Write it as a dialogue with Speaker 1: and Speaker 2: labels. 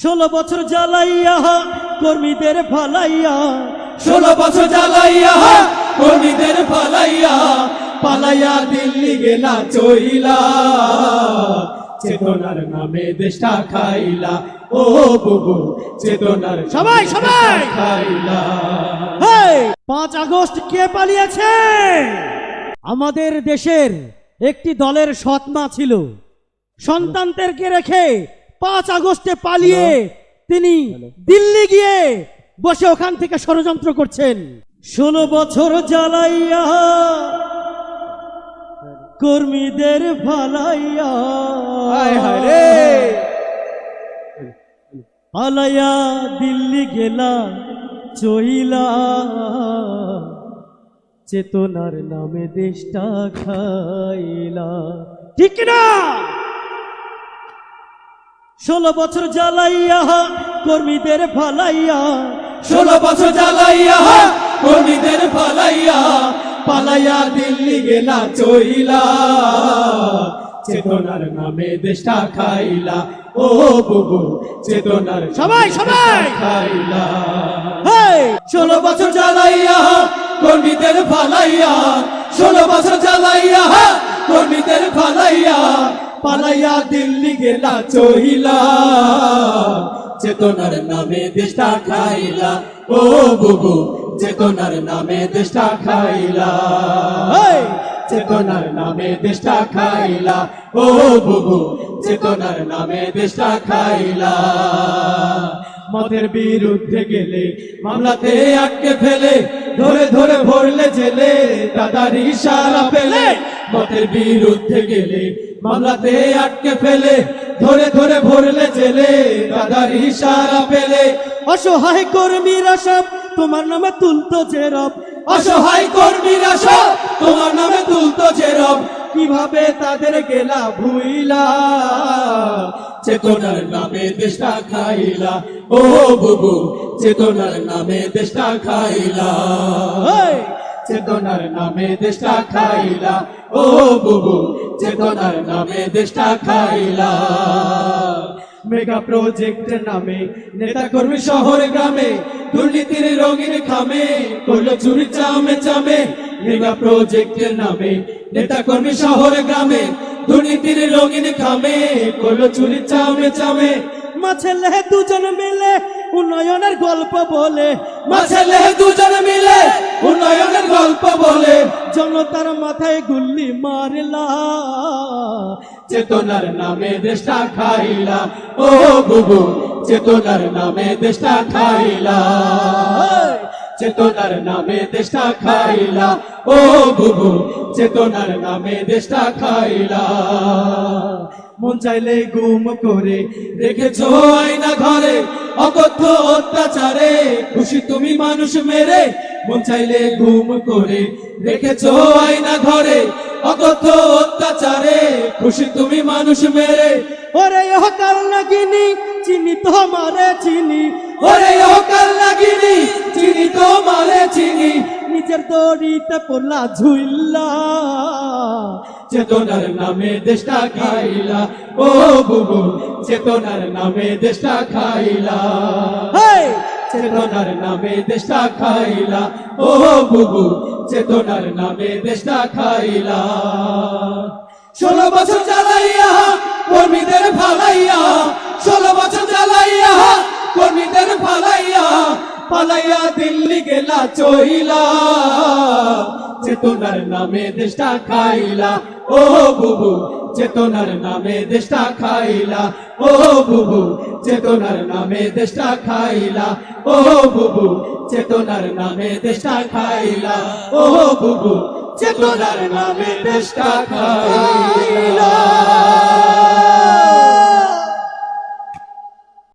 Speaker 1: 16 বছর জ্বালাইয়া কর্মীদের ফালাইয়া,
Speaker 2: 16 বছর জ্বালাইয়া কর্মীদের ফালাইয়া, পালাইয়া দিল্লি গেলা চইলা, চেতনার নামে দেশটা খাইলা। ও বুবু চেতনার
Speaker 1: সবাই সবাই
Speaker 2: খাইলা।
Speaker 1: 5 আগস্ট কে পালিয়েছে? আমাদের দেশের একটি দলের সৎমা ছিল, সন্তানদেরকে রেখে 5 আগস্টে পালিয়ে তিনি দিল্লি গিয়ে বসে ওখান থেকে ষড়যন্ত্র করছেন। 16 বছর জ্বালাইয়া কর্মীদের ফালাইয়া, পালাইয়া দিল্লি গেলা চইলা, চেতনার নামে দেশটা খাইলা। ঠিক না? 16 বছর জ্বালাইয়া কর্মীদের ফালাইয়া,
Speaker 2: 16 বছর জ্বালাইয়া কর্মীদের ফালাইয়া, পালাইয়া দিল্লি গেলা চইলা, চেতনার নামে দেশটা খাইলা। ও বুবু চেতনার
Speaker 1: সবাই সবাই
Speaker 2: খাইলা। 16 বছর জ্বালাইয়া কর্মীদের ফালাইয়া, 16 বছর জ্বালাইয়া কর্মীদের ফালাইয়া, পালাইয়া দিল্লি গেলা চইলা, চেতনার নামে দেশটা খাইলা। ও বুবু চেতনার নামে দেশটা খাইলা, চেতনার নামে দেশটা খাইলা। ও বুবু চেতনার নামে দেশটা খাইলা। মদের বিরুদ্ধে গেলে মামলাতে আটকে ফেলে, ধরে ধরে ভরলে জেলে, দাদার ইশারা পেলে। মদের বিরুদ্ধে গেলে মামলাতে আটকে ফেলে, ধরে ধরে ভরলে জেলে, দাদার ইশারা পেলে।
Speaker 1: অসহায় কর্মীরা সব তোমার নামে তুলতো যে রব,
Speaker 2: অসহায় কর্মীরা সব তোমার নামে তুলতো যে রব, কিভাবে তাদের গেলা ভুইলা, চেতনার নামে দেশটা খাইলা। ও বুবু চেতনার নামে দেশটা খাইলা, চেতনার নামে দেশটা খাইলা। ও বুবু চেতনার নামে দেশটা খাইলা। মেগা প্রজেক্টের নামে নেতা কর্মী শহরে গ্রামে, দুর্নীতির রঙিন খামে করলো চুরি চামে চামে। মেগা প্রজেক্টের নামে নেতা কর্মী শহরে গ্রামে, দুর্নীতির রঙিন খামে করলো চুরি চামে চামে।
Speaker 1: মাছেলে দুজন মিলে উন্নয়নের গল্প বলে,
Speaker 2: মাছেলে দুজন মিলে উন্নয়নের গল্প বলে,
Speaker 1: জনতার মাথায় গুল্লি মারলা,
Speaker 2: চেতনার নামে দেশটা খাইলা। ও বুবু চেতনার নামে দেশটা খাইলা, চেতনার নামে দেশটা খাইলা। ও বুবু চেতনার নামে দেশটা খাইলা। মন চাইলে গুম করে রেখেছো আয়না ঘরে, অকথ্য অত্যাচারে খুশি তুমি মানুষ মেরে। মন চাইলে গুম করে রেখেছো আয়না ঘরে, অকথ্য অত্যাচারে খুশি তুমি মানুষ মেরে।
Speaker 1: ওরে ও কাল নাগিনি চিনি তোমারে চিনি,
Speaker 2: ওরে ও কাল নাগিনি চিনি তোমারে চিনি,
Speaker 1: নিজের দড়িতে পড়লা ঝুইল্লা,
Speaker 2: চেতনার নামে দেশটা খাইলা। ও বুবু চেতনার নামে দেশটা খাইলা, চেতনার নামে দেশটা খাইলা। ও বুবু চেতনার নামে দেশটা খাইলা। 16 বছর জ্বালাইয়া কর্মীদের ফালাইয়া, 16 বছর জ্বালাইয়া কর্মীদের ফালাইয়া, পালাইয়া দিল্লি গেলা চইলা, চেতনার নামে দেশটা খাইলা। ও বুবু চেতনার নামে দেশটা খাইলা। ও বুবু চেতনার নামে দেশটা খাইলা। ও বুবু চেতনার নামে দেশটা খাইলা। ও বুবু চেতনার নামে দেশটা খাইলা।